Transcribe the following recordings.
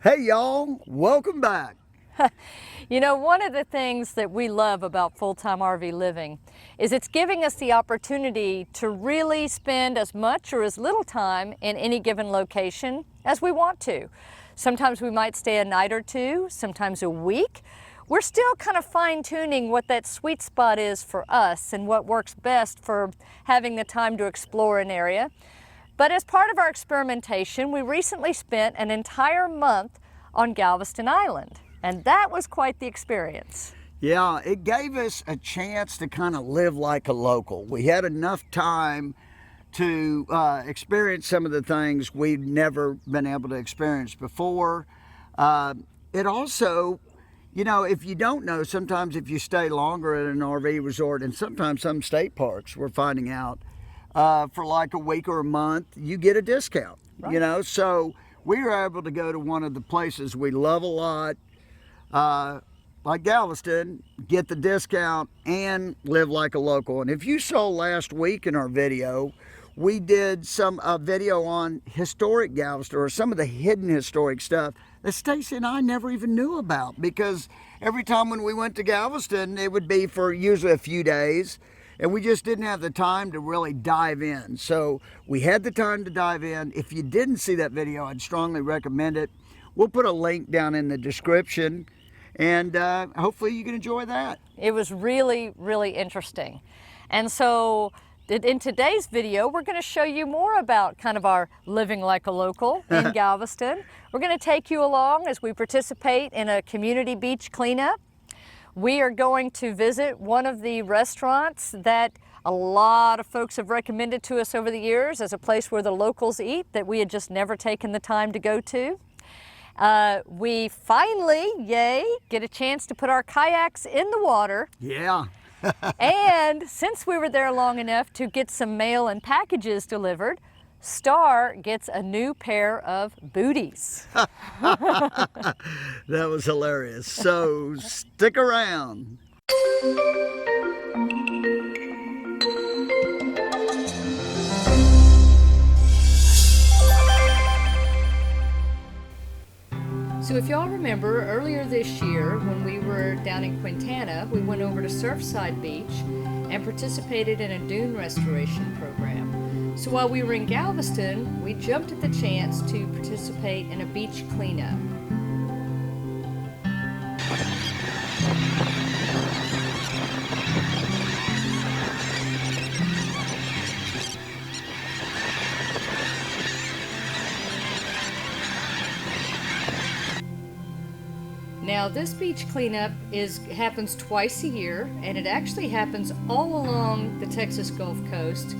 Hey y'all, welcome back. You know, one of the things that we love about full-time RV living is it's giving us the opportunity to really spend as much or as little time in any given location as we want to. Sometimes we might stay a night or two, sometimes a week. We're still kind of fine-tuning what that sweet spot is for us and what works best for having the time to explore an area. But as part of our experimentation, we recently spent an entire month on Galveston Island, and that was quite the experience. Yeah, it gave us a chance to kind of live like a local. We had enough time to experience some of the things we'd never been able to experience before. It also, you know, if you don't know, sometimes if you stay longer at an RV resort, and sometimes some state parks, we're finding out, for like a week or a month, you get a discount, Right. you know? So we were able to go to one of the places we love a lot, like Galveston, get the discount and live like a local. And if you saw last week in our video, we did some video on historic Galveston, or some of the hidden historic stuff that Stacy and I never even knew about, because every time when we went to Galveston, it would be for usually a few days, and we just didn't have the time to really dive in. So we had the time to dive in. If you didn't see that video, I'd strongly recommend it. We'll put a link down in the description, and hopefully you can enjoy that. It was really, really interesting. And so in today's video, we're going to show you more about kind of our living like a local in Galveston. We're going to take you along as we participate in a community beach cleanup. We are going to visit one of the restaurants that a lot of folks have recommended to us over the years as a place where the locals eat that we had just never taken the time to go to. We finally, yay, get a chance to put our kayaks in the water. Yeah. And since we were there long enough to get some mail and packages delivered, Star gets a new pair of booties. That was hilarious. So stick around. So if y'all remember, earlier this year when we were down in Quintana, we went over to Surfside Beach and participated in a dune restoration program. So while we were in Galveston, we jumped at the chance to participate in a beach cleanup. Now this beach cleanup happens twice a year, and it actually happens all along the Texas Gulf Coast.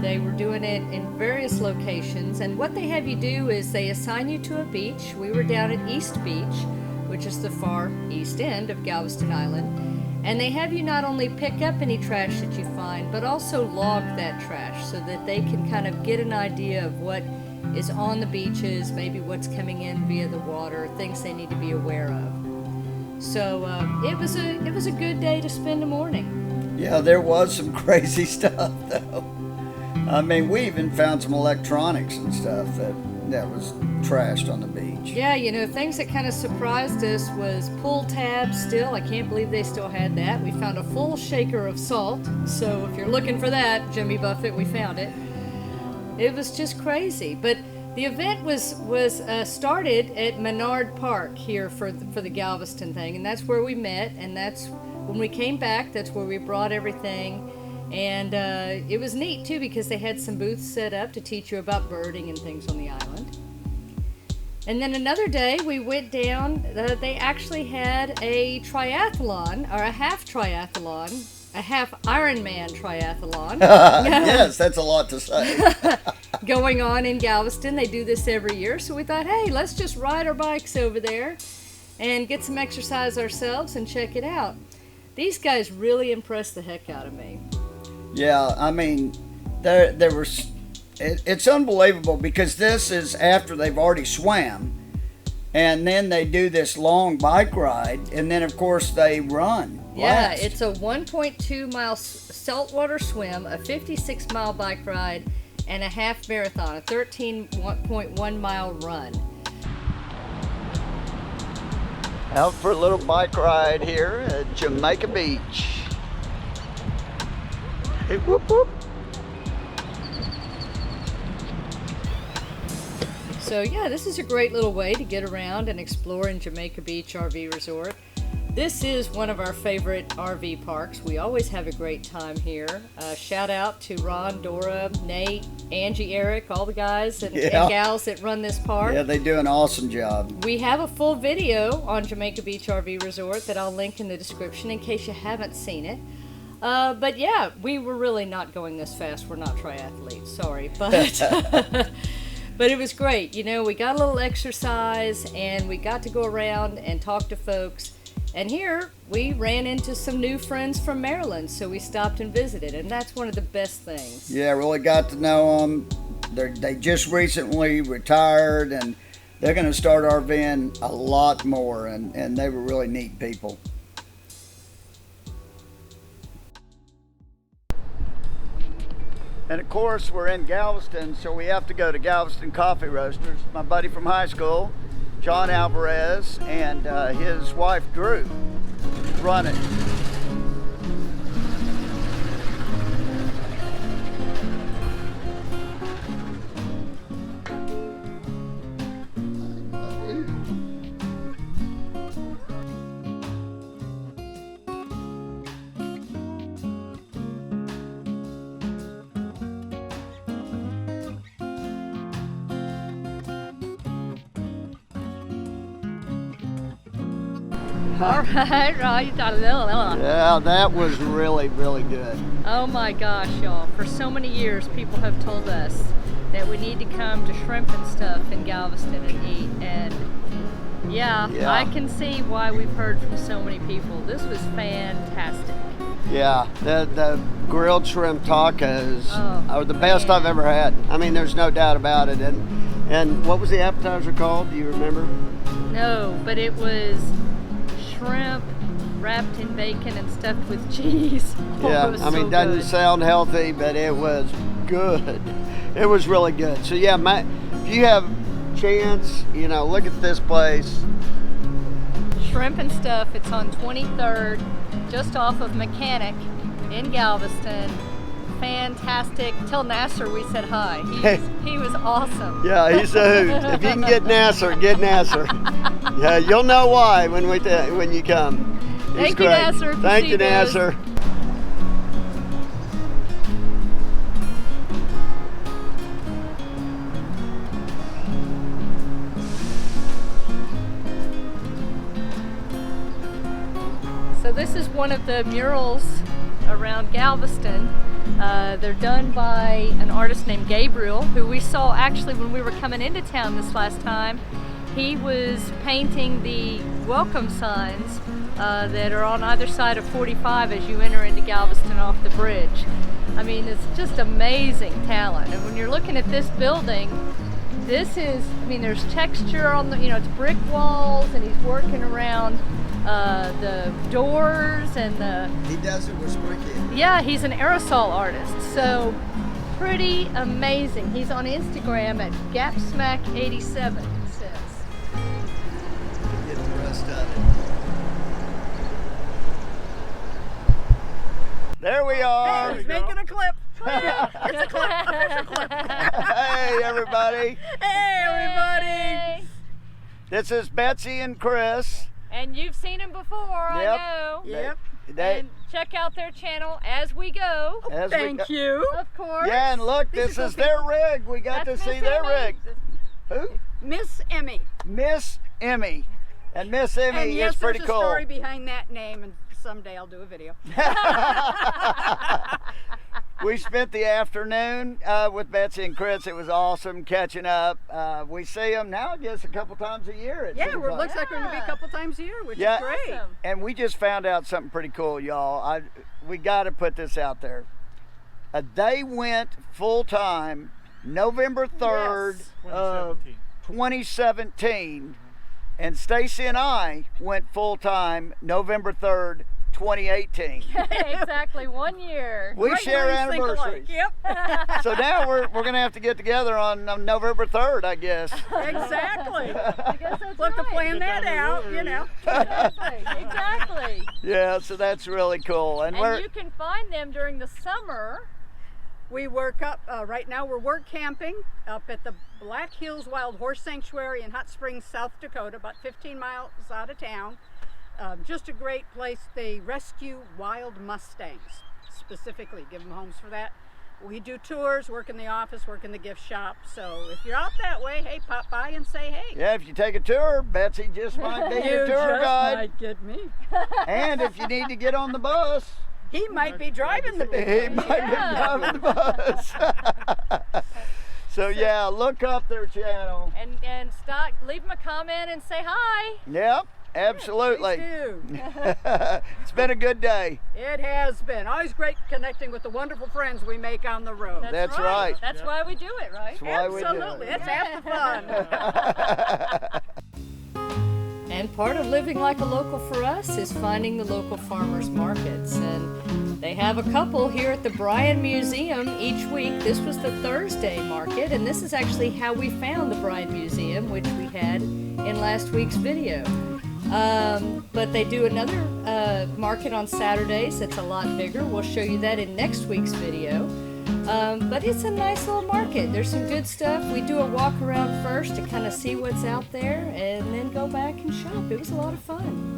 They were doing it in various locations, and what they have you do is they assign you to a beach. We were down at East Beach, which is the far east end of Galveston Island, and they have you not only pick up any trash that you find, but also log that trash so that they can kind of get an idea of what is on the beaches, maybe what's coming in via the water, things they need to be aware of. So it was a good day to spend a morning. Yeah, there was some crazy stuff though. I mean, we even found some electronics and stuff that was trashed on the beach. Yeah, you know, things that kind of surprised us was pull tabs still. I can't believe they still had that. We found a full shaker of salt. So if you're looking for that, Jimmy Buffett, we found it. It was just crazy. But the event was started at Menard Park here for the Galveston thing, and that's where we met, and that's when we came back, that's where we brought everything. And it was neat too, because they had some booths set up to teach you about birding and things on the island. And then another day we went down, they actually had a triathlon, or a half triathlon, a half Ironman triathlon. Yes, that's a lot to say. Going on in Galveston. They do this every year, so we thought, hey, let's just ride our bikes over there and get some exercise ourselves and check it out. These guys really impressed the heck out of me. Yeah, I mean, there was, it's unbelievable, because this is after they've already swam, and then they do this long bike ride, and then of course they run. Yeah, last. it's a 1.2 mile saltwater swim, a 56 mile bike ride, and a half marathon, a 13.1 mile run. Out for a little bike ride here at Jamaica Beach. Hey, whoop whoop. So yeah, this is a great little way to get around and explore in Jamaica Beach RV Resort. This is one of our favorite RV parks. We always have a great time here. Shout out to Ron, Dora, Nate, Angie, Eric, all the guys and gals that run this park. Yeah, they do an awesome job. We have a full video on Jamaica Beach RV Resort that I'll link in the description in case you haven't seen it. But yeah, we were really not going this fast. We're not triathletes, sorry. But but it was great. You know, we got a little exercise and we got to go around and talk to folks. And here we ran into some new friends from Maryland, so we stopped and visited, and that's one of the best things. Yeah, really got to know them. They just recently retired, and they're going to start RVing a lot more, and they were really neat people. And of course, we're in Galveston, so we have to go to Galveston Coffee Roasters. My buddy from high school, John RVers, and his wife Drew run it. All right, you got a little. Yeah, that was really, really good. Oh my gosh, y'all. For so many years, people have told us that we need to come to Shrimp and Stuff in Galveston and eat. And yeah, I can see why we've heard from so many people. This was fantastic. Yeah, the grilled shrimp tacos are the best I've ever had. I mean, there's no doubt about it. And what was the appetizer called? Do you remember? No, but it was shrimp wrapped in bacon and stuffed with cheese. Yeah, it was I mean, so doesn't good. sound healthy, but it was good. It was really good. So yeah, if you have chance, you know, look at this place. Shrimp and Stuff. It's on 23rd, just off of Mechanic in Galveston. Fantastic. Tell Nasser we said hi. He was awesome. Yeah, he's a hoot. If you can get Nasser, get Nasser. Yeah, you'll know why when you come. He's Thank great. you, Nasser. Thank you, Nasser. So this is one of the murals around Galveston. They're done by an artist named Gabriel, who we saw actually when we were coming into town this last time. He was painting the welcome signs that are on either side of 45 as you enter into Galveston off the bridge. I mean, it's just amazing talent. And when you're looking at this building, this is, I mean, there's texture on the, you know, it's brick walls, and he's working around the doors and the... He does it with spray can. Yeah, he's an aerosol artist, so pretty amazing. He's on Instagram at GapSmack87, it says. Get the rest of it. There we are. He's making a clip. It's a clip. Official clip. Hey, everybody. Hey, everybody. This is Betsy and Chris. And you've seen him before, Yep. I know. Yep. And check out their channel as we go. Thank you. Of course. Yeah, and look, These this are is the their rig. We got That's to see Miss their Emmy. rig. Who? Miss Emmy. Miss Emmy. And Miss Emmy And yes, is pretty there's a cool. story behind that name, and someday I'll do a video. We spent the afternoon with Betsy and Chris. It was awesome catching up. We see them now, I guess, a couple times a year. It Yeah, seems it like. looks like we're going to be a couple times a year, which Yeah. is great. Awesome. And we just found out something pretty cool, y'all. We got to put this out there. They went full time November 3rd Yes. of 2017, and Stacy and I went full time November 3rd, 2018. Exactly, 1 year. We Great share minds think alike. anniversaries. Yep. So now we're going to have to get together on November 3rd, I guess. Exactly. I guess that's We'll have to right. plan that out, you know. Exactly. Yeah, so that's really cool. And And you can find them during the summer. We work up, right now we're work camping up at the Black Hills Wild Horse Sanctuary in Hot Springs, South Dakota, about 15 miles out of town. Just a great place. They rescue wild Mustangs, specifically, give them homes for that. We do tours, work in the office, work in the gift shop. So if you're out that way, hey, pop by and say hey. yeah, if you take a tour, Betsy just might be your You tour just guide. might get me. And if you need to get on the bus, He might be driving the he big one. might be driving the bus. So yeah, look up their channel. And stop, leave them a comment and say hi. Yep, absolutely. Please do. It's been a good day. It has been. Always great connecting with the wonderful friends we make on the road. That's right. That's why we do it, right? That's why we do Absolutely. it. That's half the fun. And part of living like a local for us is finding the local farmers markets. And they have a couple here at the Bryan Museum each week. This was the Thursday market, and this is actually how we found the Bryan Museum, which we had in last week's video. But they do another market on Saturdays that's a lot bigger. We'll show you that in next week's video. But it's a nice little market. There's some good stuff. We do a walk around first to kind of see what's out there and then go back and shop. It was a lot of fun.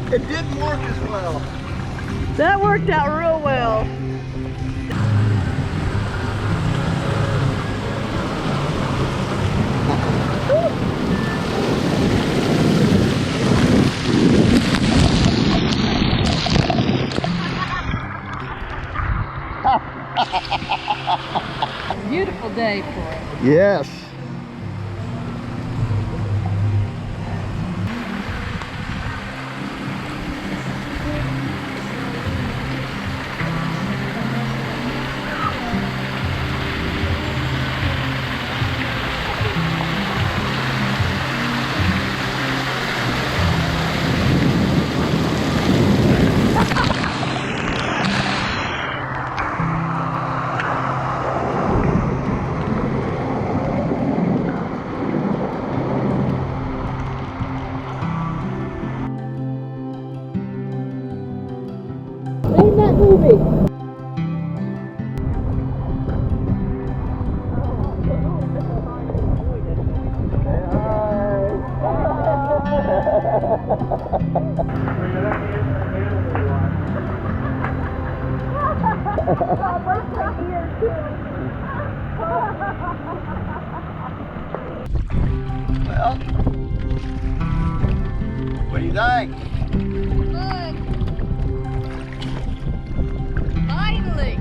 It didn't work as well. That worked out real well. Beautiful day for it. Yes. Well, what do you think? Fun. Finally.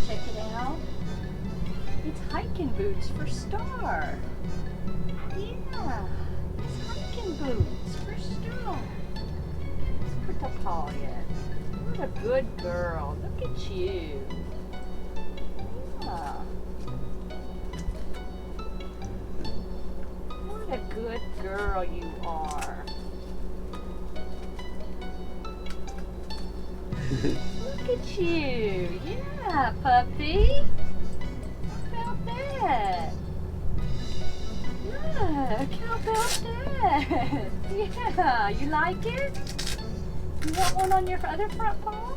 Check it out. It's hiking boots for Star. Yeah, it's hiking boots for Star. Let's put the paw in. What a good girl. Look at you. Yeah. What a good girl you are. Look at you. Yeah, puppy. How about that? Look, how about that? Yeah, you like it? You want one on your other front paw?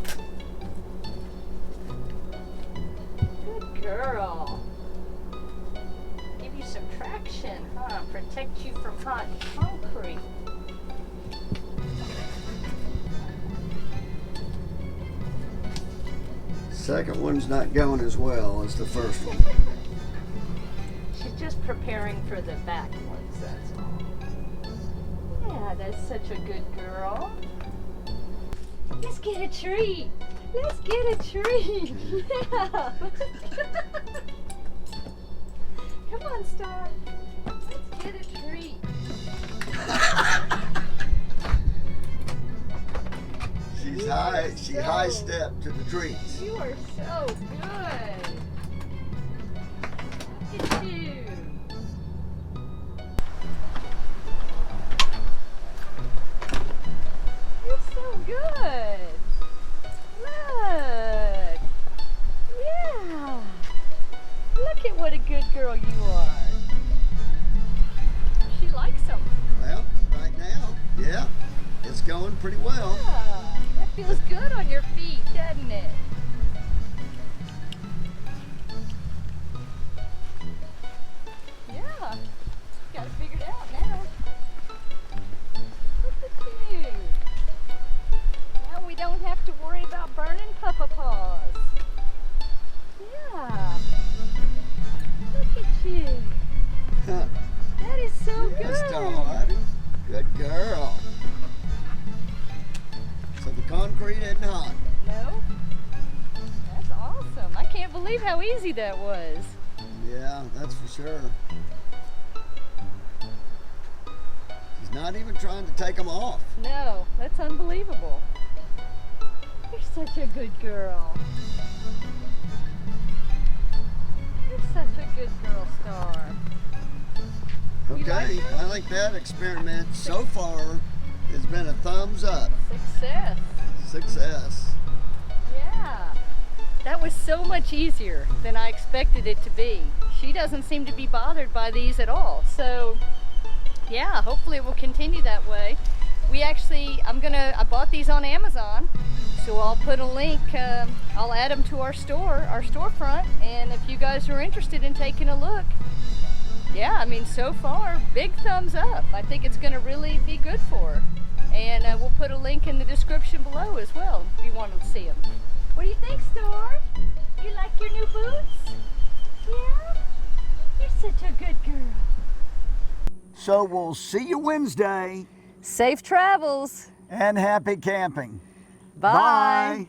Good girl. Give you some traction, huh? Protect you from hot concrete. Second one's not going as well as the first one. She's just preparing for the back ones, that's all. Yeah, that's such a good girl. Let's get a treat. Let's get a treat. Yeah. Come on, Star. Let's get a treat. She high stepped to the treats. You are so good. Look at you. You're so good. Look. Yeah. Look at what a good girl you are. She likes them. Well, right now, yeah, it's going pretty well. Yeah. That feels good on your feet, doesn't it? Yeah. Got it figured out now. Look at you. Now we don't have to worry about burning papa paws. Yeah. Look at you. Huh. That is so Yes, good. Star. Good girl. So the concrete isn't hot. No? That's awesome. I can't believe how easy that was. Yeah, that's for sure. She's not even trying to take them off. No, that's unbelievable. You're such a good girl. You're such a good girl, Star. You like Okay, her? I think that experiment so far has been a thumbs up. Success. Success. Yeah. That was so much easier than I expected it to be. She doesn't seem to be bothered by these at all. So, yeah, hopefully it will continue that way. We actually, I bought these on Amazon, so I'll put a link, I'll add them to our storefront, and if you guys are interested in taking a look, yeah, I mean, so far, big thumbs up. I think it's going to really be good for her. And we'll put a link in the description below as well if you want to see them. What do you think, Star? You like your new boots? Yeah? You're such a good girl. So we'll see you Wednesday Safe travels. and happy camping. Bye. Bye.